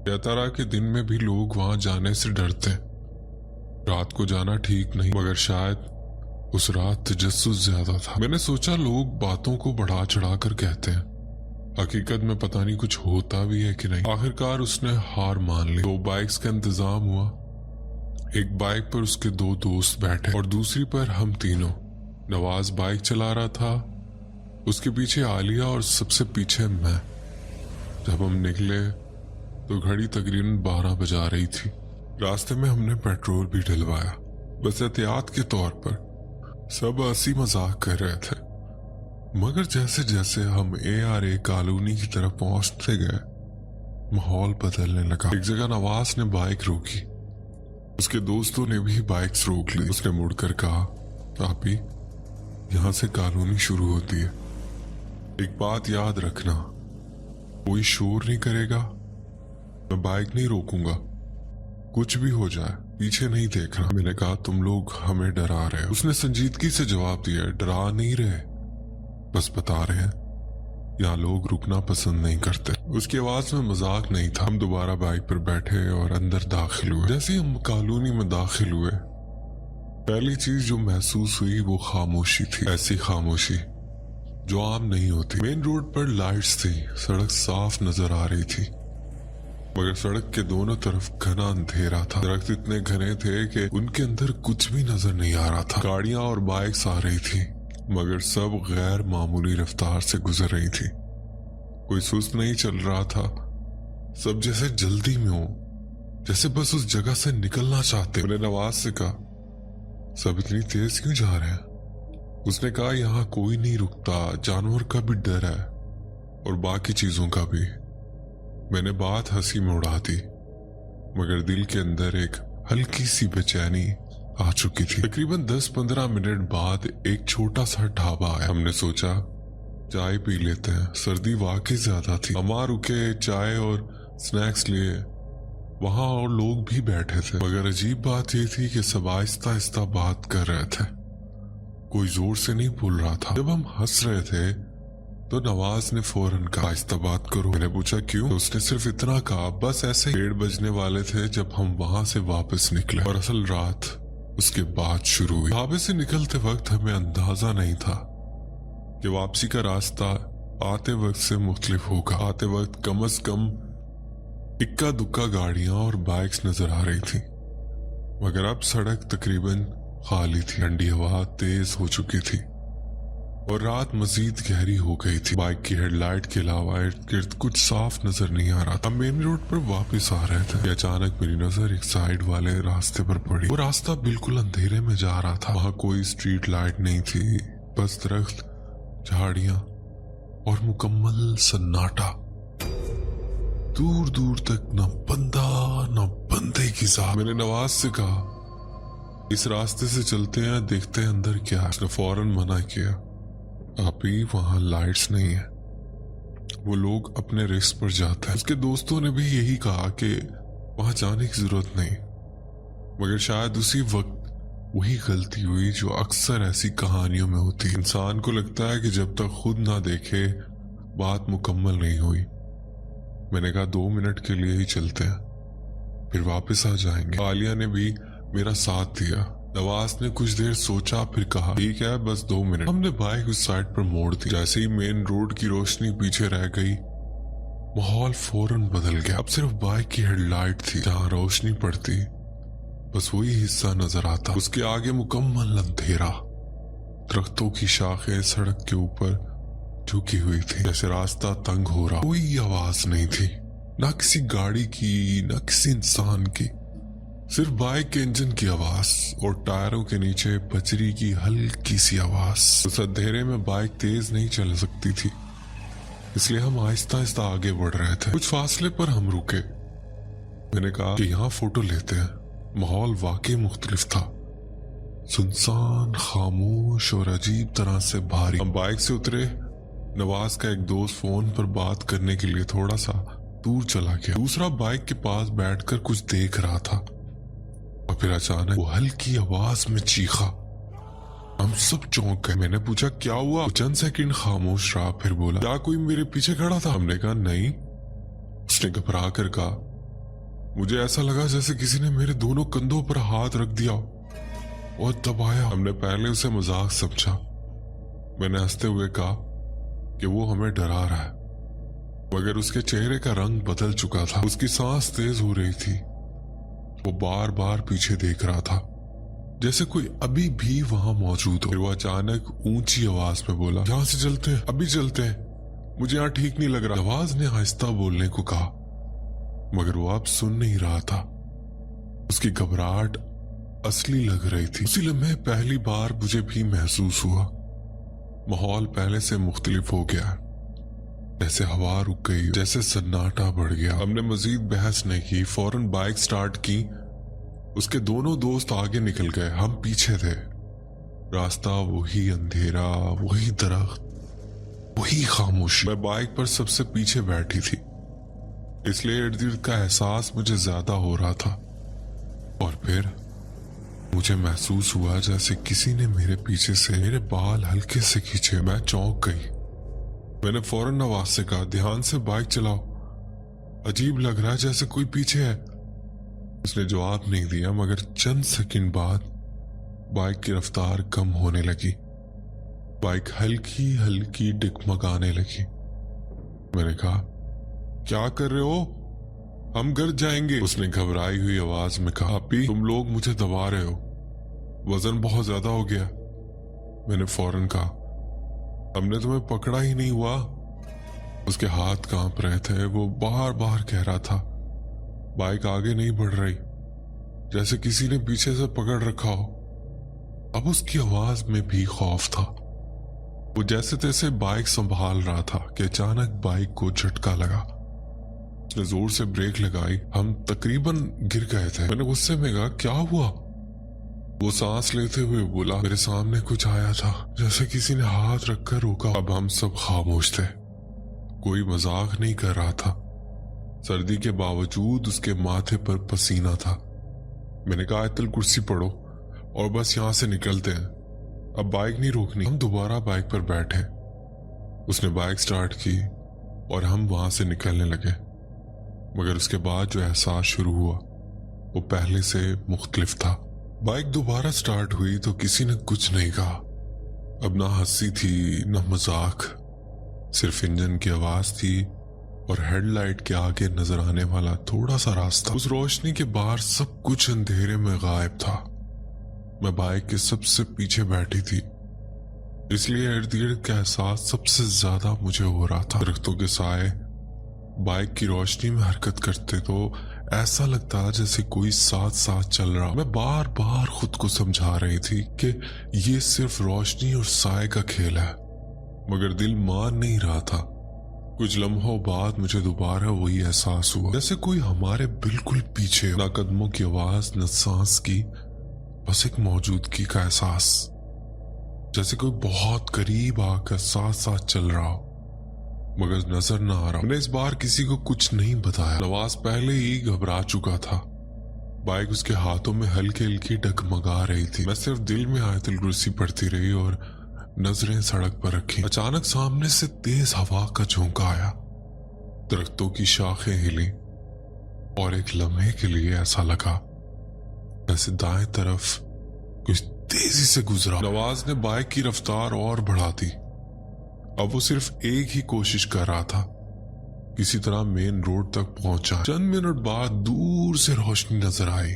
कहता रहा कि दिन में भी लोग वहां जाने से डरते, रात को जाना ठीक नहीं, मगर शायद उस रात तजस्सुस ज्यादा था। मैंने सोचा लोग बातों को बढ़ा चढ़ा कर कहते हैं, हकीकत में पता नहीं कुछ होता भी है कि नहीं। आखिरकार उसने हार मान ली। 2 बाइक्स का इंतजाम हुआ। एक बाइक पर उसके 2 दोस्त बैठे और दूसरी पर हम तीनों। नवाज बाइक चला रहा था, उसके पीछे आलिया और सबसे पीछे मैं। जब हम निकले तो घड़ी तकरीबन 12 बजा रही थी। रास्ते में हमने पेट्रोल भी डलवाया, बस एहतियात के तौर पर। सब हंसी मजाक कर रहे थे, मगर जैसे जैसे हम ARA कॉलोनी की तरफ पहुंचते गए माहौल बदलने लगा। एक जगह नवाज ने बाइक रोकी, उसके दोस्तों ने भी बाइक्स रोक ली। उसने मुड़कर कहा, आपी, यहाँ से कॉलोनी शुरू होती है, एक बात याद रखना, कोई शोर नहीं करेगा, मैं बाइक नहीं रोकूंगा, कुछ भी हो जाए पीछे नहीं देखना। मैंने कहा, तुम लोग हमें डरा रहे हो। उसने संजीदगी से जवाब दिया, डरा नहीं रहे, बस बता रहे हैं यहाँ लोग रुकना पसंद नहीं करते। उसकी आवाज में मजाक नहीं था। हम दोबारा बाइक पर बैठे और अंदर दाखिल हुए। जैसे हम कॉलोनी में दाखिल हुए, पहली चीज जो महसूस हुई वो खामोशी थी। ऐसी खामोशी जो आम नहीं होती। मेन रोड पर लाइट्स थी, सड़क साफ नजर आ रही थी, मगर सड़क के दोनों तरफ घना अंधेरा था। दरख्त इतने घने थे कि उनके अंदर कुछ भी नजर नहीं आ रहा था। गाड़ियां और बाइक्स आ रही थी, मगर सब गैर मामूली रफ्तार से गुजर रही थी। कोई सुस्त नहीं चल रहा था, सब जैसे जल्दी में हो, जैसे बस उस जगह से निकलना चाहते। मैंने नवाज से कहा, सब इतनी तेज क्यों जा रहे हैं? उसने कहा, यहाँ कोई नहीं रुकता, जानवर का भी डर है और बाकी चीजों का भी। मैंने बात हंसी में उड़ा दी, मगर दिल के अंदर एक हल्की सी बेचैनी आ चुकी थी। तकरीबन 10-15 मिनट बाद एक छोटा सा ढाबा आया। हमने सोचा चाय पी लेते हैं, सर्दी वाकई ज्यादा थी। अम्मा रुके, चाय और स्नैक्स लिए। वहां और लोग भी बैठे थे, मगर अजीब बात यह थी कि सब आहिस्ता आहिस्ता बात कर रहे थे, कोई जोर से नहीं बोल रहा था। जब हम हंस रहे थे तो नवाज ने फौरन कहा, आहिस्ता बात करो। मैंने पूछा क्यों? तो उसने सिर्फ इतना कहा, बस ऐसे। 1:30 बजने वाले थे जब हम वहां से वापस निकले और असल रात उसके बाद शुरू हुई। ढाबे से निकलते वक्त हमें अंदाजा नहीं था कि वापसी का रास्ता आते वक्त से मुख्तलिफ होगा। आते वक्त कम से कम इक्का दुक्का गाड़ियां और बाइक्स नजर आ रही थी, मगर अब सड़क तकरीबन खाली थी। ठंडी हवा तेज हो चुकी थी और रात मजीद गहरी हो गई थी। बाइक की हेडलाइट के अलावा इर्द गिर्द कुछ साफ नजर नहीं आ रहा था। हम मेन रोड पर वापस आ रहे थे कि अचानक मेरी नजर एक साइड वाले रास्ते पर पड़ी। वो रास्ता बिल्कुल अंधेरे में जा रहा था। वहां कोई स्ट्रीट लाइट नहीं थी, बस दरख्त, झाड़ियां और मुकम्मल सन्नाटा। दूर दूर तक न बंदा न बंदे की साथ। मैंने नवाज से कहा, इस रास्ते से चलते हैं, देखते हैं अंदर क्या है। उसने फौरन मना किया, आपी, वहां लाइट्स नहीं है, वो लोग अपने रिस्क पर जाते हैं। उसके दोस्तों ने भी यही कहा कि वहां जाने की जरूरत नहीं, मगर शायद उसी वक्त वही गलती हुई जो अक्सर ऐसी कहानियों में होती है। इंसान को लगता है कि जब तक खुद ना देखे बात मुकम्मल नहीं हुई। मैंने कहा, 2 मिनट के लिए ही चलते हैं, फिर वापस आ जाएंगे। आलिया ने भी मेरा साथ दिया। नवाज ने कुछ देर सोचा, फिर कहा, ठीक है, बस 2 मिनट। हमने बाइक उस साइड पर मोड़ दी। जैसे ही मेन रोड की रोशनी पीछे रह गई, माहौल फौरन बदल गया। अब सिर्फ बाइक की हेडलाइट थी, जहां रोशनी पड़ती बस वही हिस्सा नजर आता। उसके आगे मुकम्मल अंधेरा। दरख्तों की शाखें सड़क के ऊपर झुकी हुई थी, जैसे रास्ता तंग हो रहा। कोई आवाज नहीं थी, ना किसी गाड़ी की, ना किसी इंसान की, सिर्फ बाइक के इंजन की आवाज और टायरों के नीचे बजरी की हल्की सी आवाज। उस अंधेरे में बाइक तेज नहीं चल सकती थी, इसलिए हम आहिस्ता आहिस्ता आगे बढ़ रहे थे। कुछ फासले पर हम रुके। मैंने कहा कि यहाँ फोटो लेते हैं। माहौल वाकई मुख्तलिफ था, सुनसान, खामोश और अजीब तरह से भारी। हम बाइक से उतरे। नवाज का एक दोस्त फोन पर बात करने के लिए थोड़ा सा दूर चला गया। दूसरा बाइक के पास बैठकर कुछ देख रहा था और फिर अचानक वो हल्की आवाज में चीखा। हम सब चौंक गए। मैंने पूछा, क्या हुआ? वो चंद सेकंड खामोश रहा, फिर बोला, क्या कोई मेरे पीछे खड़ा था? हमने कहा, नहीं। उसने घबरा कर कहा, मुझे ऐसा लगा जैसे किसी ने मेरे दोनों कंधों पर हाथ रख दिया और दबाया। हमने पहले उसे मजाक समझा। मैंने हंसते हुए कहा कि वो हमें डरा रहा है, मगर उसके चेहरे का रंग बदल चुका था। उसकी सांस तेज हो रही थी। वो बार बार पीछे देख रहा था, जैसे कोई अभी भी वहां मौजूद हो। फिर वो अचानक ऊंची आवाज में बोला, यहां से चलते हैं, अभी चलते हैं, मुझे यहाँ ठीक नहीं लग रहा। आवाज ने आहिस्ता बोलने को कहा, मगर वो अब सुन नहीं रहा था। उसकी घबराहट असली लग रही थी। उसी लम्हे पहली बार मुझे भी महसूस हुआ माहौल पहले से मुख्तलिफ हो गया। जैसे हवा रुक गई, जैसे सन्नाटा बढ़ गया। हमने मजीद बहस नहीं की, फौरन बाइक स्टार्ट की। उसके दोनों दोस्त आगे निकल गए, हम पीछे थे। रास्ता वही अंधेरा, वही दरख्त, वही खामोशी। मैं बाइक पर सबसे पीछे बैठी थी, इसलिए इर्द गिर्द का एहसास मुझे ज्यादा हो रहा था। और फिर मुझे महसूस हुआ जैसे किसी ने मेरे पीछे से मेरे बाल हल्के से खींचे। मैं चौंक गई। मैंने फौरन आवाज से कहा, ध्यान से बाइक चलाओ, अजीब लग रहा है जैसे कोई पीछे है। उसने जवाब नहीं दिया, मगर चंद सेकंड बाद बाइक की रफ्तार कम होने लगी। बाइक हल्की हल्की डिगमगाने लगी। मैंने कहा, क्या कर रहे हो, हम गिर जाएंगे। उसने घबराई हुई आवाज में कहा, अपी तुम लोग मुझे दबा रहे हो, वजन बहुत ज्यादा हो गया। मैंने फौरन कहा, हमने तुम्हें पकड़ा ही नहीं हुआ। उसके हाथ कांप रहे थे। वो बार बार कह रहा था, बाइक आगे नहीं बढ़ रही, जैसे किसी ने पीछे से पकड़ रखा हो। अब उसकी आवाज में भी खौफ था। वो जैसे तैसे बाइक संभाल रहा था कि अचानक बाइक को झटका लगा। उसने जोर से ब्रेक लगाई। हम तकरीबन गिर गए थे। मैंने गुस्से में कहा, क्या हुआ? वो सांस लेते हुए बोला, मेरे सामने कुछ आया था, जैसे किसी ने हाथ रखकर रोका। अब हम सब खामोश थे। कोई मजाक नहीं कर रहा था। सर्दी के बावजूद उसके माथे पर पसीना था। मैंने कहा, आयतल कुर्सी पढ़ो और बस यहां से निकलते हैं, अब बाइक नहीं रोकनी। हम दोबारा बाइक पर बैठे। उसने बाइक स्टार्ट की और हम वहां से निकलने लगे। मगर उसके बाद जो एहसास शुरू हुआ वो पहले से मुख्तलिफ था। बाइक दोबारा स्टार्ट हुई तो किसी ने कुछ नहीं कहा। अब ना हंसी थी न मजाक, सिर्फ इंजन की आवाज थी और हेडलाइट के आगे नजर आने वाला थोड़ा सा रास्ता। उस रोशनी के बाहर सब कुछ अंधेरे में गायब था। मैं बाइक के सबसे पीछे बैठी थी, इसलिए इर्द गिर्द का एहसास सबसे ज्यादा मुझे हो रहा था। दरख्तों के साए बाइक की रोशनी में हरकत करते तो ऐसा लगता जैसे कोई साथ साथ चल रहा। मैं बार बार खुद को समझा रही थी कि ये सिर्फ रोशनी और साए का खेल है, मगर दिल मान नहीं रहा था। कुछ लम्हों बाद मुझे दोबारा वही एहसास हुआ, जैसे कोई हमारे बिल्कुल पीछे। ना कदमों की आवाज, न सांस की, बस एक मौजूदगी का एहसास, जैसे कोई बहुत करीब आकर साथ साथ चल रहा हो, मगर नजर न आ रहा। मैंने इस बार किसी को कुछ नहीं बताया। नवाज पहले ही घबरा चुका था। बाइक उसके हाथों में हल्की हल्की डगमगा रही थी। मैं सिर्फ दिल में आयतुल कुर्सी पढ़ती रही और नजरें सड़क पर रखी। अचानक सामने से तेज हवा का झोंका आया। दरख्तों की शाखें हिली और एक लम्हे के लिए ऐसा लगा जैसे दाएं तरफ कुछ तेजी से गुजरा। नवाज ने बाइक की रफ्तार और बढ़ा दी। अब वो सिर्फ एक ही कोशिश कर रहा था, किसी तरह मेन रोड तक पहुंचा। चंद मिनट बाद दूर से रोशनी नजर आई।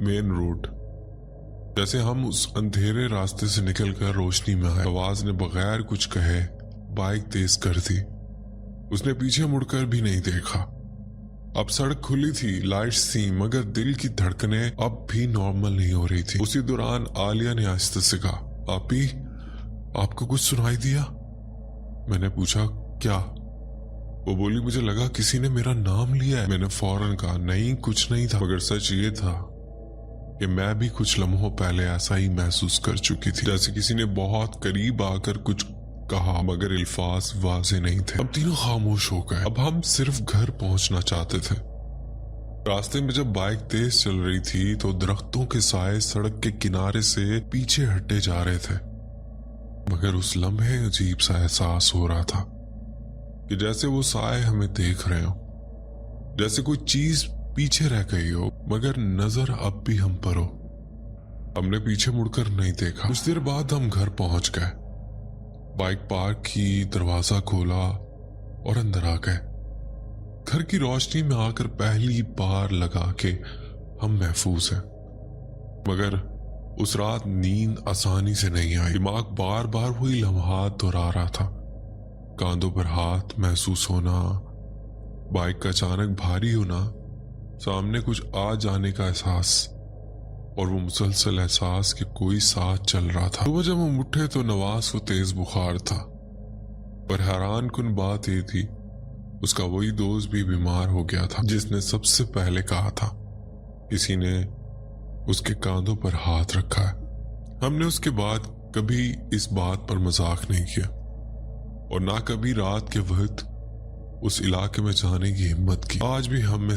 Main road. जैसे हम उस अंधेरे रास्ते से निकलकर रोशनी में आए। आवाज ने बगैर कुछ कहे बाइक तेज कर दी। उसने पीछे मुड़कर भी नहीं देखा। अब सड़क खुली थी, लाइट्स थी, मगर दिल की धड़कनें अब भी नॉर्मल नहीं हो रही थी। उसी दौरान आलिया ने आहिस्ते से कहा, आपी आपको कुछ सुनाई दिया? मैंने पूछा, क्या? वो बोली, मुझे लगा किसी ने मेरा नाम लिया है। मैंने फौरन कहा, नहीं कुछ नहीं था, मगर सच ये था कि मैं भी कुछ लम्हों पहले ऐसा ही महसूस कर चुकी थी, जैसे किसी ने बहुत करीब आकर कुछ कहा, मगर अल्फाज वाज़ेह नहीं थे। अब तीनों खामोश हो गए। अब हम सिर्फ घर पहुंचना चाहते थे। रास्ते में जब बाइक तेज चल रही थी तो दरख्तों के साए सड़क के किनारे से पीछे हटे जा रहे थे, मगर उस लम्हे अजीब सा एहसास हो रहा था कि जैसे वो साए हमें देख रहे हो, जैसे कोई चीज पीछे रह गई हो, मगर नजर अब भी हम पर हो। हमने पीछे मुड़कर नहीं देखा। कुछ देर बाद हम घर पहुंच गए, बाइक पार्क की, दरवाजा खोला और अंदर आ गए। घर की रोशनी में आकर पहली बार लगा के हम महफूज हैं। मगर उस रात नींद आसानी से नहीं आई। दिमाग बार बार वही लम्हात दोहरा रहा था। कांधों पर हाथ महसूस होना, बाइक का अचानक भारी होना, सामने कुछ आ जाने का एहसास, और वो मुसलसल एहसास कि कोई साथ चल रहा था। सुबह जब हम उठे तो नवाज को तेज बुखार था, पर हैरान कुन बात ये थी उसका वही दोस्त भी बीमार हो गया था जिसने सबसे पहले कहा था। किसी ने उसके कांधों पर हाथ रखा है। हमने उसके बाद कभी इस बात पर मजाक नहीं किया और ना कभी रात के वक्त उस इलाके में जाने की हिम्मत की। आज भी हम में